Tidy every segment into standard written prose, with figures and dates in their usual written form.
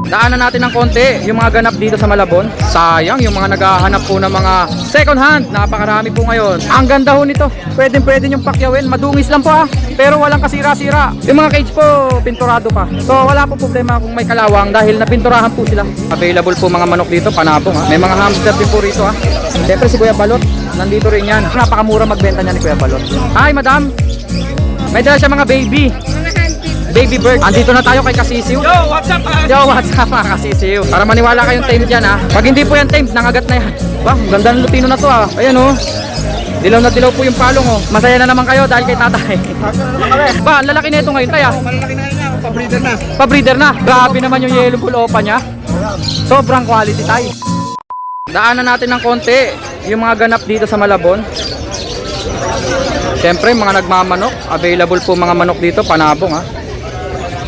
Daanan natin ng konti yung mga ganap dito sa Malabon. Sayang yung mga naghahanap po ng mga second hand. Napakarami po ngayon. Ang ganda ho nito. Pwede yung pakyawin. Madungis lang po pero walang kasira-sira. Yung mga cage po, pinturado pa. So wala po problema kung may kalawang dahil napinturahan po sila. Available po mga manok dito, panabong May mga hamster din po rito Siyempre si Kuya Balot, nandito rin yan. Napakamura magbenta niya ni Kuya Balot. Hi madam! May dala siya mga baby. Baby bird. Andito na tayo kay Kasisiw. Yo, what's up? Yo, what's up mga Kasisiw? Para maniwala kayong tame dyan Pag hindi po yan tame, nangagat na yan. Bah, ganda ng lutino na to Ayan Dilaw na dilaw po yung palong Masaya na naman kayo dahil kay tatay. Ba, ang lalaki na ito ngayon tayo. Malalaki na yan pa-breeder na. Pa-breeder na. Grabe naman yung yellow bull opa niya. Sobrang quality tayo. Daanan natin ng konti yung mga ganap dito sa Malabon. Siyempre mga nagmamanok. Available po mga manok dito, panabong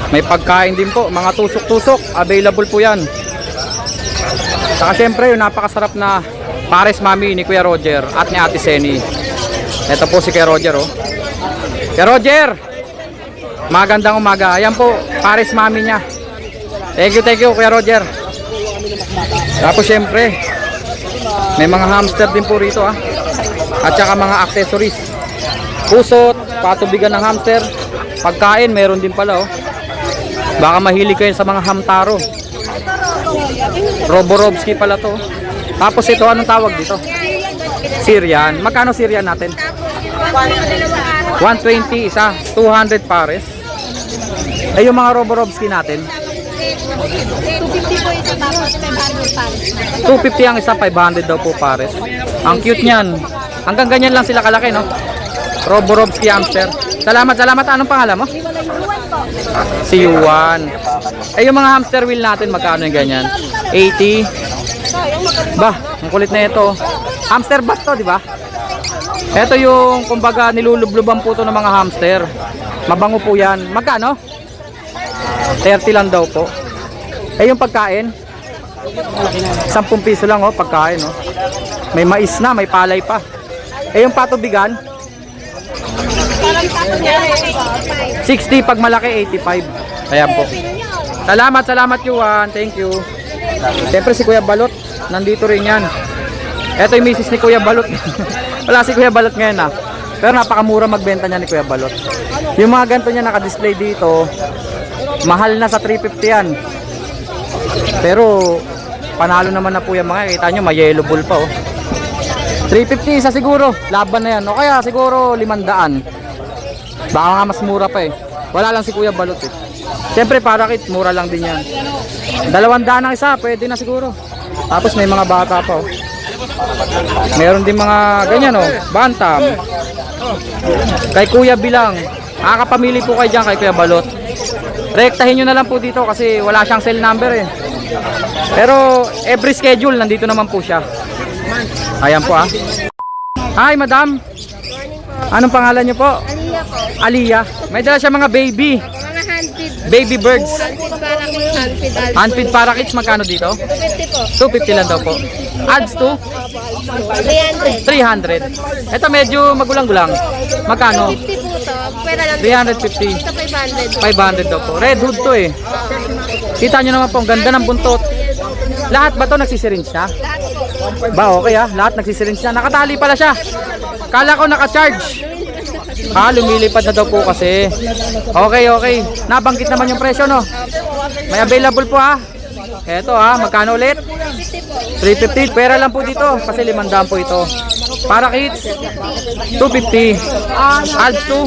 May pagkain din po, mga tusok-tusok. Available po yan. Saka siyempre yung napakasarap na Pares Mami ni Kuya Roger at ni Ate Seni. Ito po si Kuya Roger Kuya Roger, magandang umaga. Ayan po, Pares Mami niya. Thank you Kuya Roger. Tapos siyempre may mga hamster din po rito at saka mga accessories. Pusot, patubigan ng hamster. Pagkain meron din pala Baka mahilig kayo sa mga hamtaro. Roborovski pala to. Tapos ito, anong tawag dito? Syrian. Magkano Syrian natin? 120 isa, 200 pares. Yung mga Roborovski natin? 250 po isa tapos 500 pares. 250 ang isa, 500 daw po pares. Ang cute niyan. Hanggang ganyan lang sila kalaki, no? Roborovski hamster. Salamat. Anong pangalan mo? Si Yuan. Yung mga hamster wheel natin, magkano yung ganyan? 80. Bah, ang kulit na ito. Hamster bat to, di ba? Ito yung kumbaga nilulubluban po to ng mga hamster. Mabango po yan. Magkano? 30 lang daw po. Yung pagkain 10 piso lang pagkain May mais na, may palay pa. Yung patubigan 60 pag malaki, 85. Ayan po. Salamat Yuan. Thank you. Siyempre si Kuya Balot, nandito rin yan. Ito yung misis ni Kuya Balot. Wala si Kuya Balot ngayon pero napakamura magbenta niya ni Kuya Balot. Yung mga ganito niya naka-display dito, mahal na sa 350 yan. Pero panalo naman na po yung mga. Kita nyo, may yellow bull pa 350 isa siguro, laban na yan. O kaya siguro 500. Baka nga mas mura pa Wala lang si Kuya Balot Siyempre parakit, mura lang din yan. 200 ang isa, pwede na siguro. Tapos may mga bata pa Meron din mga ganyan bantam. Kay Kuya Bilang. Makakapamili po kayo dyan kay Kuya Balot. Rektahin nyo na lang po dito kasi wala siyang cell number Pero every schedule nandito naman po siya. Ayan po Hi madam. Anong pangalan nyo po? Aliyah po. Aliyah. May dala siya mga baby. Mga handfeed. Baby birds. Handfeed para kits, handfeed. Handfeed para kids, magkano dito? 250 po. 250 lang daw po. Adds to 300. 300. Ito medyo magulang-gulang. Magkano? 50 po to. Pwera lang. 350. Ito 500. 500 daw po. Red hood to Kita nyo naman po, ang ganda ng buntot. Lahat ba to nagsisiringe na? Lahat po. Ba okay lahat nagsisiringe na. Nakatali pala siya. Kala ko naka-charge. Lumilipad na daw po kasi. Okay. Nabanggit naman yung presyo May available po Eto magkano ulit? 350. Pera lang po dito kasi 500 po ito. Para kids 250. Adds to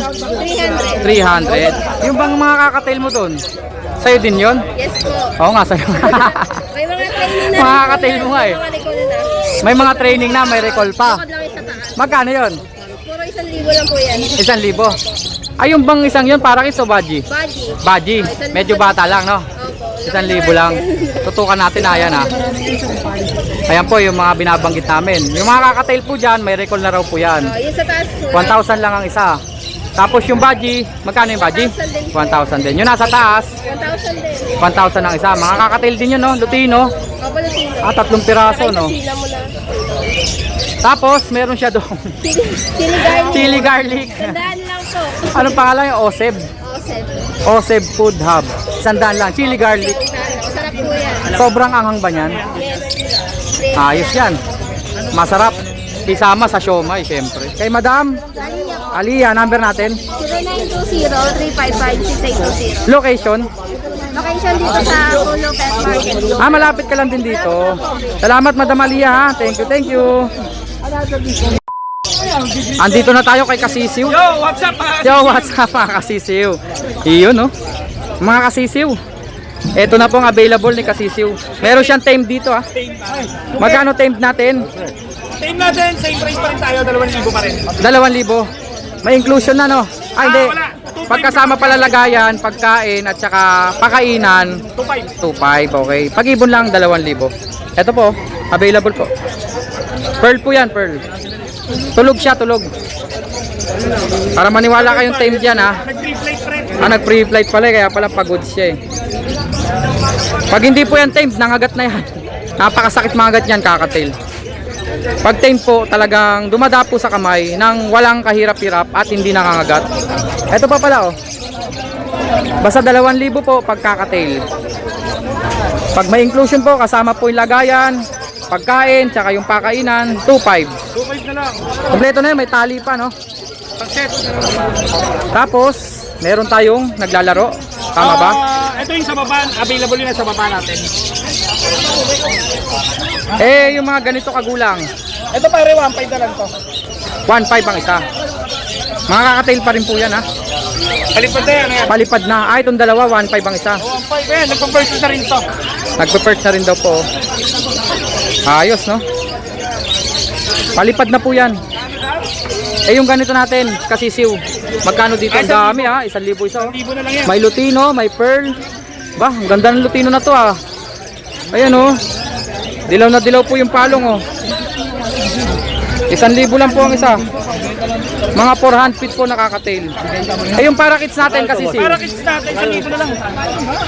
300. Yung bang mga kakatail mo doon? Sa'yo din yon? Yes po. Oo nga, sa'yo. May mga training na. Mga kakatail mo nga Mga recall na. May mga training na, may recall pa. Bukod lang isa taas. Magkano yon? Puro 1,000 lang po yan. 1,000. Yung bang isang yon para kids o baji? Baji. Baji. Medyo bata lang Opo. 1,000 lang. Tutukan natin ayan Ayan po yung mga binabanggit namin. Yung mga kakatail po dyan, may recall na raw po yan. Yung sa taas. 1,000 lang ang isa. Tapos yung baji, magkano yung baji? 1,000 din. Yung nasa taas, 1,000 din. 1,000 ang isa. Mga kakatail din yun Lutino. Opo, Lutino. 3 piraso Sila mo na. Tapos meron siya doon. Chili garlic. Chili garlic. Tandaan lang po. Anong pangalan yung Oseb? Osep. Oseb Food Hub. 100 lang. Chili garlic. Masarap Masarap po yan. Sobrang anghang ba niyan? Yes. Ayos yan. Masarap. Isama sa siomay, syempre. Kay Madam Aliyah, number natin. 0920-355-6820. Location. Location dito sa Pulo Pet Market. Malapit ka lang din dito. Salamat, Madam Aliyah, ha. Thank you, thank you. Andito na tayo kay Kasisiw. Yo, what's up mga Yo, what's up mga Kasisiw? Iyon, no? Mga Kasisiw. Ito na pong available ni Kasisiw. Meron siyang tame dito, ha. Magkano tame natin? Team natin, same price pa rin tayo, 2,000 pa rin. 2,000. May inclusion na, no? Ay, hindi. wala. 2,500 Pagkasama pala lagayan, pagkain, at saka pakainan, 2,500. 2,500, okay. Pag-ibon lang, 2,000. Ito po, available po. Pearl po yan, pearl. Tulog siya, tulog. Para maniwala kayong tame dyan, ha. Nag-free flight pa rin. Nag-free flight pala, kaya pala pagod siya, eh. Pag hindi po yan tame, nangagat na yan. Napakasakit mangagat yan, kakatail. Pag tame po, talagang dumadapo sa kamay nang walang kahirap-hirap at hindi nangangagat. Ito pa pala, oh. Basta 2,000 po pagkakatail. Pag may inclusion po, kasama po yung lagayan, pagkain, tsaka yung pakainan, 2,500. 2,500 na lang. Kompleto na yun, may tali pa, no? Pag-set. Tapos, meron tayong naglalaro. Tama ba? Ito yung sa baba, available yun na sa baba natin. Eh, yung mga ganito kagulang, Ito pare, 1,500 na lang to. 1,500 ang isa. Mga kakatail pa rin po yan, ha? Palipad na yan, ayan. Palipad na. Ay, itong dalawa, 1,500 ang isa. 1,500 yan, nag-convert na rin to. Nagpe-perch na rin daw po. Ayos, no? Palipad na po yan. Eh, yung ganito natin, Kasisiw. Magkano dito? Ang dami, ha? 1,000 isa, oh. 1,000 na lang yan. May lutino, may pearl. Ba, ang ganda ng lutino na to, ah. Ayan, oh. Dilaw na dilaw po yung palong, oh. 1,000 lang po ang isa. Mga 400 feet po nakakatail. Eh, yung parakits natin, Kasisiw. Para kids natin, 1,000 na lang.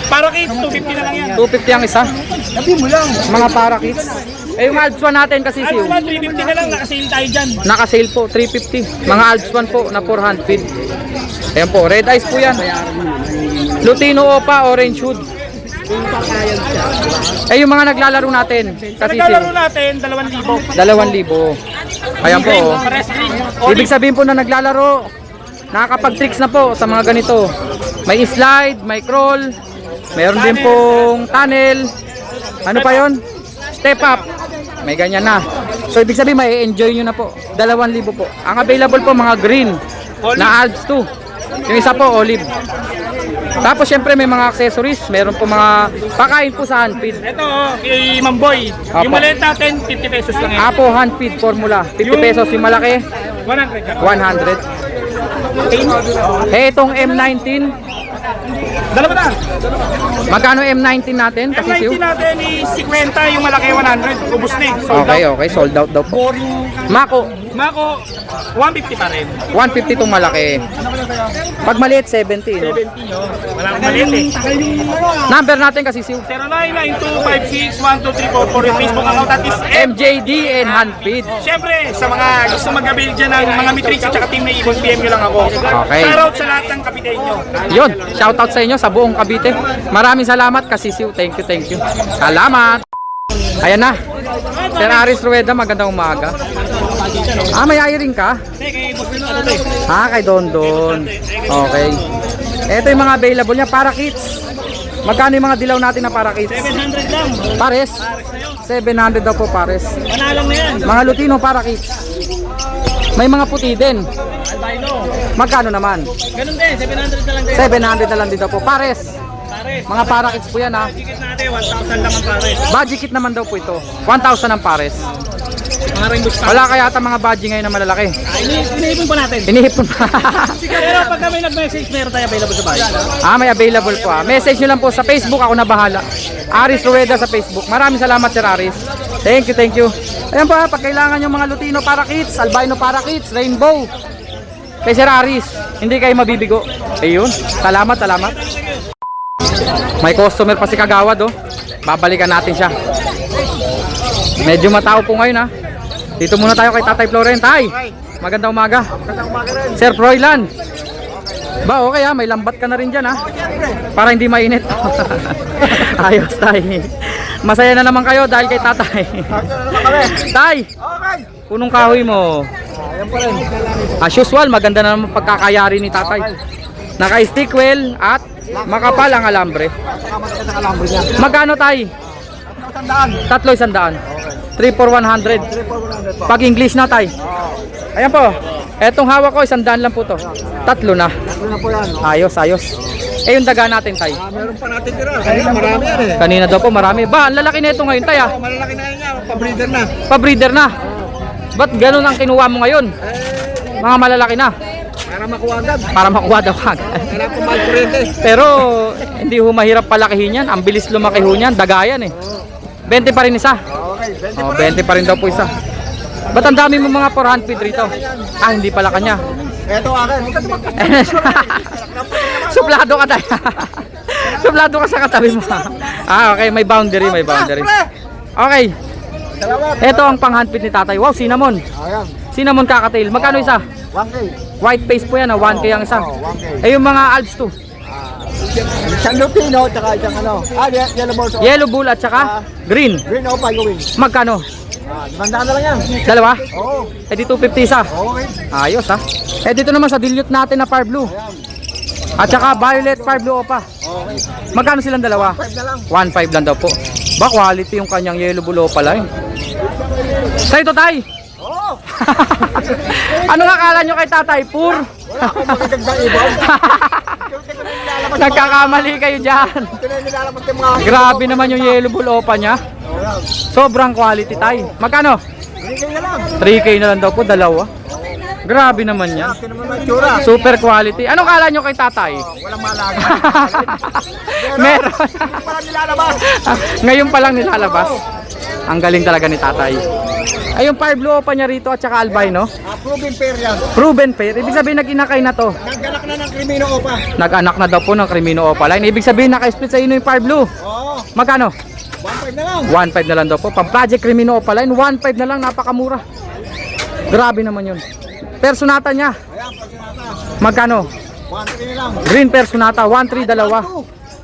Para kids, 250 na lang yan. 250 ang isa. Sabi mo lang. Mga parakits. Eh, yung Alps 1 natin, Kasisiw. Ano ba, 350 na lang, nakasale tayo dyan. Naka-sale po, 350. Mga Alps 1 po na 400 feet. Ayan po, red eyes po yan. Lutino Opa, orange hood. Eh, yung mga naglalaro natin, Sa Kasisiw. naglalaro natin, 2,000. 2,000. Ayan po, oh. Pares green. Ibig sabihin po na naglalaro, nakakapag-tricks na po sa mga ganito. May slide, may crawl, mayroon din pong tunnel. Ano pa yon? Step up. May ganyan na. So ibig sabihin may enjoy nyo na po. 2,000 po. Ang available po mga green na Alps 2. Yung isa po olive. Tapos syempre may mga accessories, meron po mga pakain po sa handfeed. Ito, kay Mamboy. Apo. Yung maliit natin, 50 pesos lang yan. Apo handfeed formula, 50 pesos. Yung malaki, 100. 100. Eh itong M19, Dalawa na. magkano M19 natin? Kasi M90 natin is 50, yung malaki 100. Ubus na eh. Sold okay, out. okay, sold out daw po. Boring. Mako, Mako, 150 pa rin. 150 itong malaki. Pag maliit, 70. No? 70 no? Walang maliit eh. Number natin kasi siw. 0992561234 for yung Facebook account at is MJD and handfeed. Siyempre, sa mga gusto mag-avail dyan ng mga Matrix at saka Team na Ibon, PM nyo lang ako. Okay. Shoutout sa lahat ng kapitay nyo. Yun, shoutout sa inyo sa buong Cavite. Maraming salamat kasi siw. Thank you, thank you. Salamat. Ayan na. Sir Aris Rueda, magandang umaga. May hiring ka? Kay Don Don. Okay. Ito yung mga available niya para kids. Magkano yung mga dilaw natin na para kids? 700 lang. Pares. 700 daw po pares. Manalang na yan. Mga Lutino para kids. May mga puti din. Albino. Magkano naman? Ganun din, 700 na lang din. 700 na lang din daw po. Pares. Pares. Mga para kids po yan, ha. Ticket natin, 1,000 lang ang pares. Budget kit naman daw po ito. 1,000 ang pares. Mga rainbow star. Wala kaya ata mga budget ngayon na malalaki. Iniipon pa natin. Inihipon pa. Pero pag kami nag-message, meron tayo available sa bahay. May available po, ha. Message nyo lang po sa Facebook. Ako na bahala. Aris Rueda sa Facebook. Maraming salamat, Sir Aris. Thank you, thank you. Ayan po, ha. Pag kailangan yung mga Lutino para kids, albino para kids, rainbow. Kay Sir Aris, hindi kayo mabibigo. Ayun. Salamat, salamat. May customer pa si Kagawad, oh. Babalikan natin siya. Medyo matao po ngayon, ha. Dito muna tayo kay Tatay Floren. Tay, magandang umaga. Sir Froilan. Ba, okay, ha. May lambat ka na rin dyan, ha. Para hindi mainit. Ayos, tay. Masaya na naman kayo dahil kay tatay. Tay, Okay. punong kahoy mo. Ayan pa rin. As usual, maganda na naman pagkakayari ni tatay. Naka-stick well at makapal ang alambre. Pagkamatakas ang alambre niya. Magkano tay? 100. 3 for 100. 3,400 po. Pag English na tay. Ayan po. Etong hawak ko, 100 lang po to. 3 na. Ano na po yan? Ayos, ayos. Eh yung daga natin tay. Meron pa natin tira. Kanina marami yan eh. Kanina daw po marami. Ba, ang lalaki na ito ngayon tay ah. Malalaki na yan niya. Pa-breeder na. Pa-breeder na. Ba't ganun ang kinuha mo ngayon? Mga malalaki na. Para makuha agad. Para makuha daw agad. Kailangan po mag-kurente. Pero hindi ho mahirap palakihin yan. Ang bilis lumaki ho niyan. Dagayan eh. 20 pa rin isa. Okay, 20 Oh, 20 pa rin daw po isa. Ba't ang dami mo mga 400 feet rito? Ah, hindi pala kanya. Ito akin. Suplado ka tayo. Suplado ka sa katabi mo. Ah, okay. May boundary, may boundary. Okay. Salamat. Ito ang pang-handpid ni tatay. Wow, cinnamon. Ayan. Cinnamon kakatail. Magkano isa? 1K. White face po yan, 1K ang isa. Oh, 1K. Eh yung mga Alps to. Isang Lupino, tsaka isang ano. Yellow balls. Yellow bull at saka green. Green o pagawin. Magkano? 500 na lang yan. Dalawa? Oo. Eh di 250 isa. Okay. Ayos ha. Eh dito naman sa dilute natin na far blue. At saka violet far blue opa. Okay. Magkano silang dalawa? 5 na lang. 1.5 lang daw po. Ba quality yung kanyang yellow bull opa lang. Sa ito tay. Oo. Ano nga akala nyo kay tatay? Pur. Wala akong magagandang ibon. Ito na nilalabas. Nagkakamali kayo dyan. Ito na nilalabas yung mga... Grabe naman yung yellow bull opa niya. Ayan. Sobrang quality tay. Magkano? 3K na lang. 3K na lang daw po, dalawa. Grabe naman yan. Ito naman ang tsura. Super quality. Anong kala nyo kay tatay? Walang malaga. Meron. Hindi pa lang nilalabas. Ngayon pa lang nilalabas. Ang galing talaga ni tatay. Ay yung fire blue pa niya rito at saka albino. Proven pair yan. Proven pair. Ibig sabihin nag-inakay na to. Naggalak na ng krimino opa. Nag-anak na daw po ng Crimino Opaline. Ibig sabihin naka-split sa inyo yung fire blue. Oo. Magkano? 1.5 na lang. 1.5 na lang daw po. Pang Project Crimino Opaline, 1.5 na lang. Napakamura. Grabe naman yun. Personata niya. Ayan, pag sinata. Magkano? 1.3 na lang. Green Personata, 1.3 dalawa.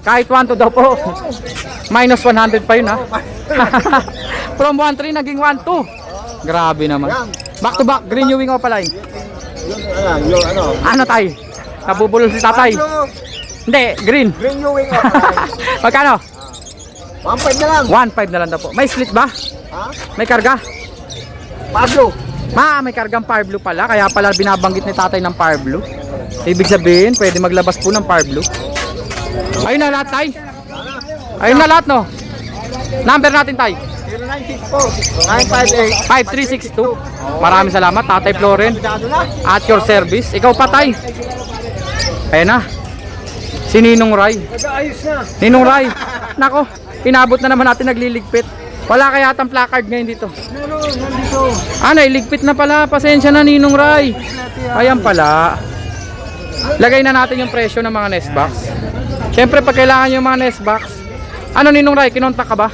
Kahit 1.2 daw po. Minus 100 pa yun ha. From 1.3 naging 1.2. Grabe naman. Back to back, Green Ewing Opaline. Ayan, yung ano. Ano tay? Nabubulol si tatay. Pablo, Hindi, green. Green Ewing opa. Magkano? 1.5 na lang. 1.5 na lang daw po. May split ba? Ha? May karga? Pablo. May kargang fire blue pala. Kaya pala binabanggit ni tatay ng fire blue. Ibig sabihin, pwede maglabas po ng fire blue. Ayun na lahat tay. Ayun na lahat no. Number natin tay. 0964 958 5362. Maraming salamat Tatay Floren. Masyado na. At your service. Ikaw pa tay. Ayun na. Si Ninong Ray. Nag-ayos na. Ninong Ray. Nako, inabot na naman natin nagliligpit. Wala kaya atang placard ngayon dito. Meron, nandito. Ano, iligpit na pala. Pasensya na Ninong Ray. Ayan pala. Lagay na natin yung presyo ng mga nest box. Siyempre pag kailangan yung mga nest box. Ano Ninong Ray, kinontak ka ba?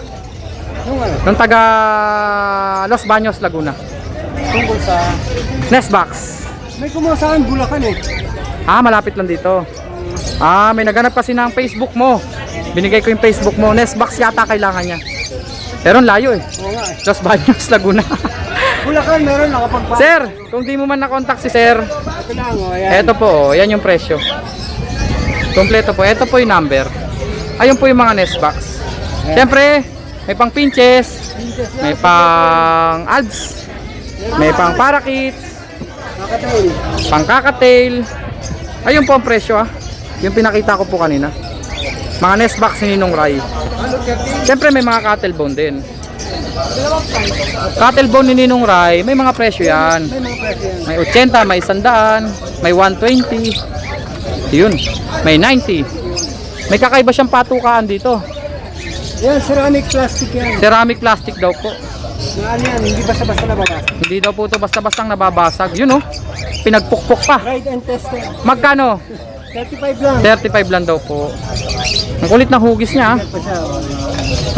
Nung taga Los Baños, Laguna. Tungkol sa... Nest box. May kumuha sa akin Bulacan eh. Ah, malapit lang dito. Ah, may naganap kasi ng Facebook mo. Binigay ko yung Facebook mo. Nest box yata kailangan niya. Pero ang layo eh. Oo nga eh. Los Baños, Laguna. Bulacan meron nakapagpa... Sir, kung di mo man na-contact si Sir, Ito lang o. Ayan. eto po, yan yung presyo. Kompleto po. Eto po yung number. Ayun po yung mga nest box. Siyempre, may pang pinches, may pang alps, may pang parakeets, Nakataon. pang kakatail. Ayun po ang presyo ah. Yung pinakita ko po kanina. Mga nest box ni Ninong Ray. Siyempre may mga cattle bone din. Cattle bone ni Ninong Ray, may mga presyo yan. May mga presyo yan. May 80, may 100, may 120. Yun, may 90. May kakaiba siyang patukaan dito. Yan, ceramic plastic yan. Ceramic plastic daw po. Na ano yan, hindi basta-basta nababa. Hindi daw po ito basta-bastang nababasag. Yun oh, pinagpukpok pa. Tried and tested. Magkano? 35 lang. 35 lang daw po. Ang kulit na hugis niya ah. Pa siya.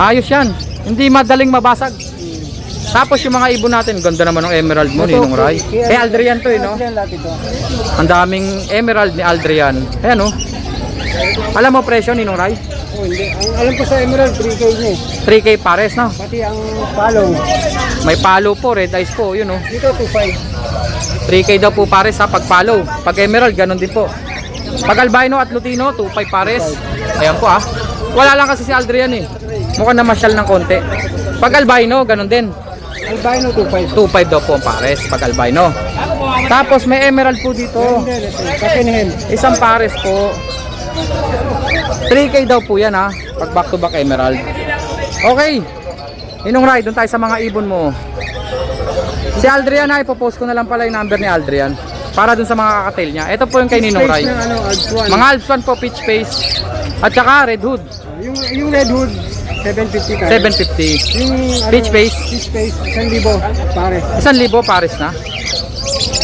Ayos yan. Hindi madaling mabasag. Tapos yung mga ibon natin, ganda naman ng emerald mo, Ninong Ray. Eh, Aldrian to eh, no? Yan lahat ito. Ang daming emerald ni Aldrian. Ayan oh. Alam mo presyo, Ninong Ray? Oh, hindi. Ang alam ko sa Emerald, 3K niya eh. 3K pares, no? Pati ang follow. May palo po, red eyes po, yun oh. Dito, 2.5. 3K daw po pares ha, pag palo. Pag emerald, ganun din po. Pag albino at lutino, 2.5 pares. Ayan po ah. Wala lang kasi si Aldrian eh. Mukhang namasyal ng konti. Pag albino, ganun din. Albino, 2.5. 2.5 daw po ang pares pag albino. Tapos may emerald po dito. Kakinhen. Isang pares po. 3K daw po yan ha. Pag back to back emerald. Okay. Inong Rai, doon tayo sa mga ibon mo. Si Aldrian ha, ipopost ko na lang pala yung number ni Aldrian. Para dun sa mga kakatail niya. Ito po yung kay Ninong Rai. Ng ano, Alps 1. Mga Alps 1 po, peach face. At saka red hood. Yung Red Hood, 750 ka. 750. Yung Peach face. Peach face, 1,000 pare. 1,000 pares na.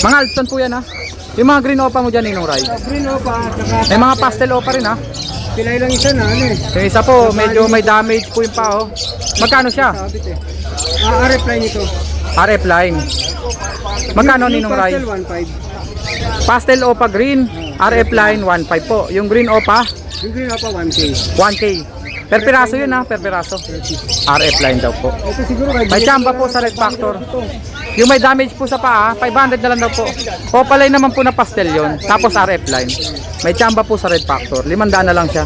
Mga Alps 1 po yan ha. Yung mga green opa mo dyan, Ninong Rai. Green Opa, saka May mga pastel opa rin ha. pilay lang isa na ano eh. Yung isa po, medyo may damage po yung pao. Magkano siya? Sabit eh. Reply nito. RF line. Magkano Ninong Rai? Pastel 1.5. Pastel opa green, RF line 1.5 po. Yung green opa, Yung Green Opa 1K. 1K. Per piraso yun ha, per piraso. RF line daw po. Ito siguro kay May tsamba po sa red factor. Yung may damage po sa paa, 500 na lang daw po. Opalay naman po na pastel yon. Tapos RF line. May tsamba po sa red factor. 500 na lang siya.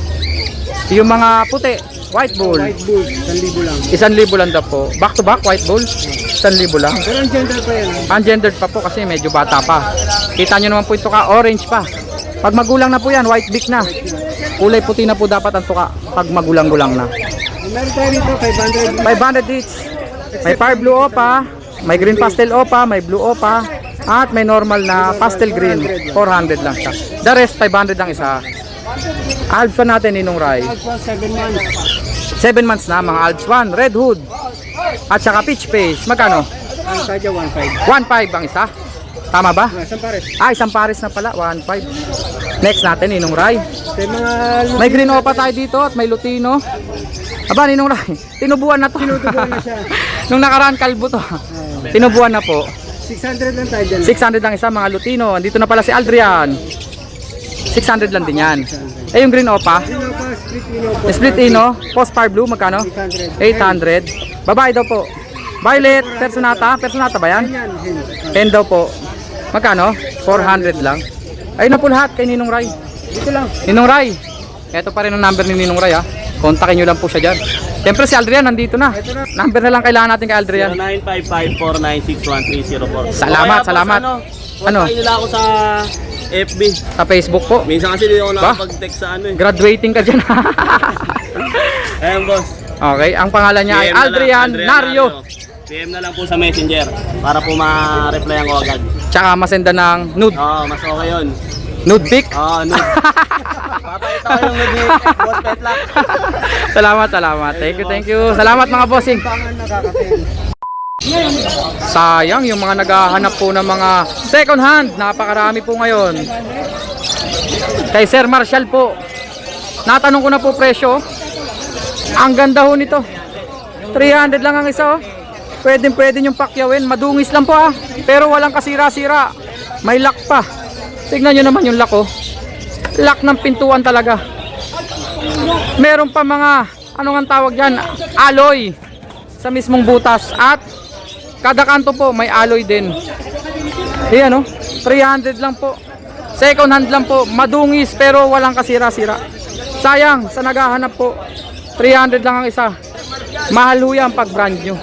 Yung mga puti, white bull. White Bull, 1,000 lang. 1,000 lang daw po. Back to back, white bull. 1,000 lang. Pero ang gender pa yan. Ungendered pa po kasi medyo bata pa. Kita nyo naman po ito ka, orange pa. Pag magulang na po yan, white beak na. Kulay puti na po dapat ang tuka pag magulang-gulang na. Meron tayo dito, 500. 500 each. May fire blue opa, may green pastel opa, may blue opa, at may normal na pastel green. 400 lang siya. The rest, 500 lang isa. Alps pa natin, Ninong Rai. Alpha 7 months. 7 months na, mga Alps 1, red hood. At saka peach face. Magkano? Ang sadya 1.5. 1.5 ang isa. Tama ba? Isang pares. Isang pares na pala, 1.5. Next natin, Ninong Rai. Ito yung mga May green opa tayo dito at may lutino. Aba, Ninong Rai, tinubuan na to. tinutubuan na siya. Nung nakaraan kalbo to. Tinubuan na po. 600 lang tayo dyan. 600 lang isa, mga lutino. Andito na pala si Aldrian. 600 lang din yan. Eh, yung green opa, Green Opa, split ino po. split ino, post fire blue, magkano? 800. 800. Babae daw po. Violet, personata. Personata ba yan? Yan, hen. 10 daw po. Magkano? 400 lang. Ayun na po lahat kay Ninong Rai. Dito lang. Ninong Rai. Ito pa rin ang number ni Ninong Rai ha. Kontakin nyo lang po siya dyan. Siyempre si Aldrian nandito na. Number na lang kailangan natin kay Aldrian. 0955-496-1304. Salamat, salamat. Ano? Kontakin nila ako sa FB. Sa Facebook po. Minsan kasi hindi ako Ba? nakapag-text sa ano eh. Graduating ka dyan. Ayan boss. Okay, ang pangalan niya ay PM na lang, Aldrian Nario. PM na lang po sa messenger para po ma-replyan ko agad. Tsaka masenda ng nude. Oo, mas okay yun. Nude pic. Oo, no. Papakita ko yung nag boss pet lang. Salamat, salamat. Thank you. Salamat mga bossing. Pangan nakakatin. Sayang yung mga naghahanap po ng mga second hand. Napakarami po ngayon. Kay Sir Marshall po. Natanong ko na po presyo. Ang ganda ho nito. 300 lang ang isa oh. Pwede yung pakyawin. Madungis lang po ah. Pero walang kasira-sira. May lock pa. Tignan nyo naman yung lock oh. Lock ng pintuan talaga. Meron pa mga ano nga tawag dyan, alloy sa mismong butas. At kada kanto po may alloy din. Ayan oh. 300 lang po. Second hand lang po. Madungis pero walang kasira-sira. Sayang sa naghahanap po. 300 lang ang isa. Mahal ho yan pag brand new.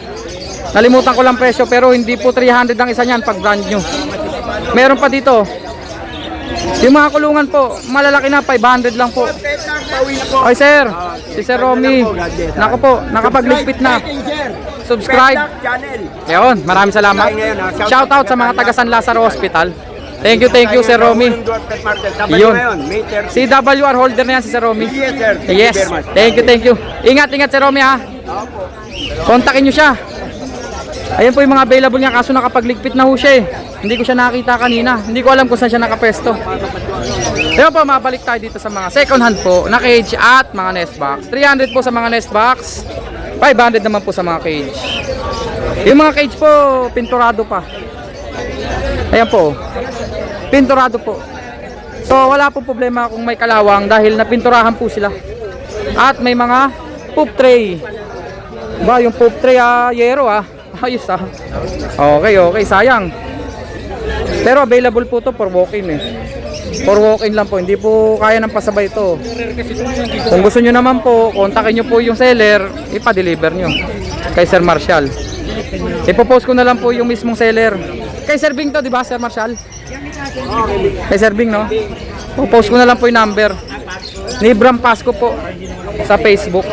Nalimutan ko lang presyo pero hindi po 300 ang isa niyan pag brand new. Meron pa dito. Yung mga kulungan po, malalaki na 500 lang po. Oy sir, si Sir Romy. Nako po, nakapagligpit na. Subscribe. Ayun, maraming salamat. Shout out sa mga taga San Lazaro Hospital. Thank you Sir Romy. Yun. CWR holder na yan si Sir Romy. Yes. Thank you. Ingat Sir Romy ha. Kontakin nyo siya. Ayan po yung mga available niya kaso nakapagligpit na ho siya eh. Hindi ko siya nakita kanina. Hindi ko alam kung saan siya nakapesto. Ayun po, mabalik tayo dito sa mga second hand po na cage at mga nest box. 300 po sa mga nest box. 500 naman po sa mga cage. Yung mga cage po, pinturado pa. Ayan po. Pinturado po. So wala po problema kung may kalawang dahil napinturahan po sila. At may mga poop tray. Ba, yung poop tray yero ayos Okay, sayang. Pero available po to for walk-in For walk-in lang po, hindi po kaya ng pasabay ito. Kung gusto nyo naman po, kontakin nyo po yung seller, ipa-deliver nyo kay Sir Marshall. Ipopost ko na lang po yung mismong seller. Kay Sir Bing to, di ba Sir Marshall? Kay Sir Bing, no? Popost ko na lang po yung number ni Bram Pasco po sa Facebook.